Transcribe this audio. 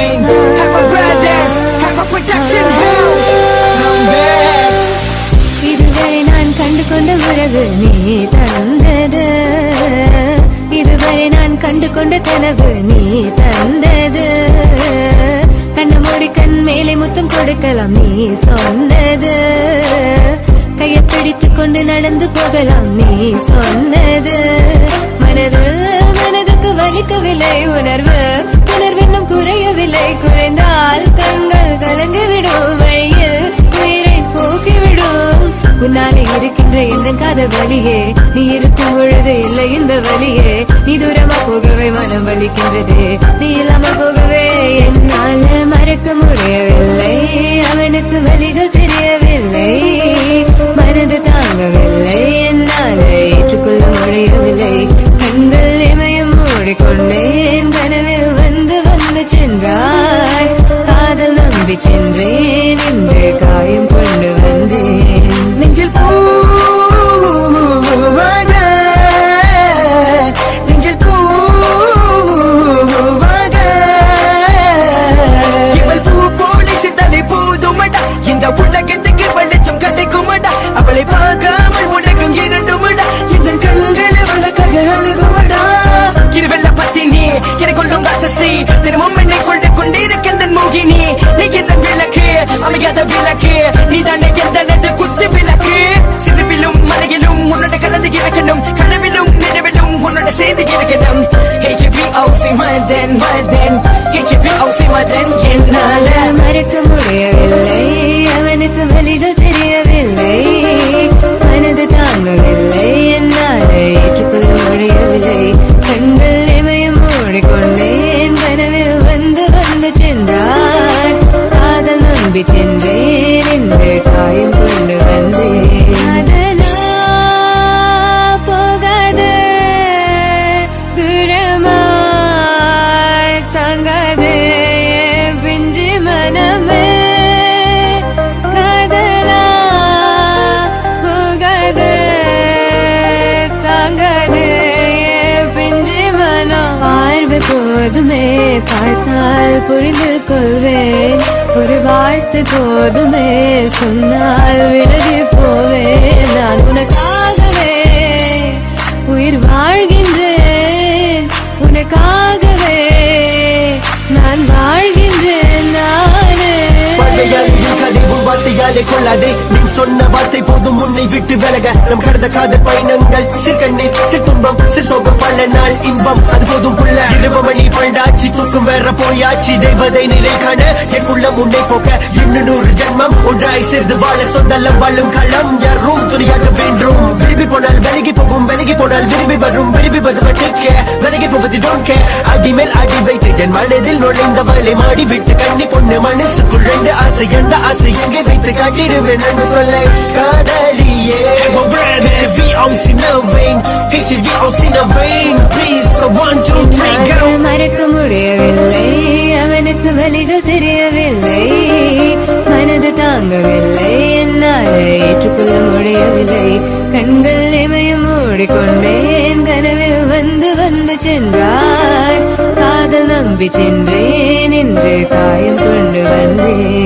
pain. Have a brothers, have a production house. Come back. இதுவரை நான் கண்டு கொண்ட உறவு நீ தந்தது, இதுவரை நான் கண்டு கொண்ட கனவு நீ தந்தது. கண்ண மூடி கண் மேலே முத்தம் கொடுக்கலாம் நீ சொன்னது, கையை பிடித்துக் கொண்டு நடந்து போகலாம் நீ சொன்னது. மனதுக்கு வலிக்கவில்லை உணர்வு, உணர்வென்னும் குறையவில்லை, குறைந்தால் கண்கள் கலங்கிவிடும், வழியில் உயிரை போக்கிவிடும். உன்னாலே இருக்கின்ற எந்த காதல் வலியே, நீ இருக்கும் பொழுது இல்லை இந்த வலியே. நீ தூரமா போகவே மனம் வலிக்கின்றது, நீ இல்லாம போகவே என்னால மறக்க முடியவில்லை. அவனுக்கு வலிகள் தெரியவில்லை, மனது தாங்கவில்லை, என்னால ஏற்றுக்கொள்ள முடியவில்லை. கண்கள் இமயம் மூடிக்கொண்டேன், கனவில் வந்து வந்து சென்றாய். காதல் நம்பி சென்றேன், இன்று காயம் கொண்டு வந்தேன். நெஞ்சில் பூவாக, நெஞ்சில் பூவாக, இவள் பூ போலி சித்தலை போதுமடா, இந்த உலகத்துக்கு வெளிச்சம் கிடைக்குமடா. அவளை பார்க்காமல் உலகம் இரண்டுமடா, இந்த கண்களை வழக்காக அழுகுமடா. இருவெல்ல பத்தினி என்னை கொள்ளும் ராட்சசி, தினமும் என்னை கொண்டு கொண்டிருக்கின்ற மோகினி. நீ எந்த விளக்கு, அமையாத விளக்கு, நீ தானே எந்த குத்து விளக்கு. சிறுவிலும் மலையிலும் உன்னோட கலந்து இருக்கணும், கனவிலும் நினைவிலும் உன்னோட செய்து இருக்கணும். HVOC Madan Madan, HVOC Madan. என்னால மறக்க முடியவில்லை, அவனுக்கு வலிகள் தெரியவில்லை, மனது தாங்கவில்லை, என்னால் ஏற்றுக்கொள்ள முடியவில்லை. கண்கள் இமயம் மூடிக்கொண்டேன், கனவில் வந்து வந்து சென்றார். காதல் நம்பி சென்றேன், இன்று காயம் கொண்டு வந்தேன். அதெல்லாம் போகாது, தூரமாய் தாங்காது பிஞ்சு மனமே. காதலா போகாது, தாங்காது பிஞ்சு மனம். பார்வை போதுமே, பார்த்தால் புரிந்து கொள்வேன். ஒரு வார்த்தை போதுமே, சொன்னால் விலகி போவேன். நான் உனக்காகவே உயிர் வாழ்கின்றேன், உனக்காகவே நான் வாழ்கின்றேன். நானே வார்த்தையாலே கொள்ளாதே, நீ சொன்ன வார்த்தை போதும் உன்னை விட்டு விலக. நம் கடந்த காதல் பயணங்கள் சிற்கண்ணீர் சிற்துன்பம் சிற்சோகம், பல நாள் இன்பம் அது போதும் புள்ள. 20 மணி பண்டாச்சி, தூக்கம் வேற போயாச்சி, தெய்வதை நிலை காண எங்குள்ள முன்னே போக. 200 ஜென்மம் ஒன்றாய் சேர்ந்து வாழ, சொந்தலம் வாழும் களம் யாரும் துணியாக வேண்டும். விரும்பி போனால் விலகி போகும், விலகி போனால் விரும்பி வரும், விரும்பி வருவதற்கு விலகி போவது don't care. அடி மேல் அடி வைத்து என் மனதில் நுழைந்தவளை மாடி விட்டு கண்ணி பொண்ணு மனசுக்குள் 2 ஆசை, எந்த ஆசை எங்கே வைத்து காட்டிடுவேன் அன்பு கொள்ளை காதலியே. HVOC no vein, HVOC no vein, please so 1 2 3 go. மறக்க முடியவில்லை, அவனுக்கு வலிகள் தெரியவில்லை, மனது தாங்கவில்லை, என்னால் ஏற்றுக்கொள்ள முடியவில்லை. கண்கள் இமயம் மூடிக்கொண்டேன், கனவில் வந்து வந்து சென்றாய். காதல் நம்பி சென்றேன், இன்று காயம் கொண்டு வந்தேன்.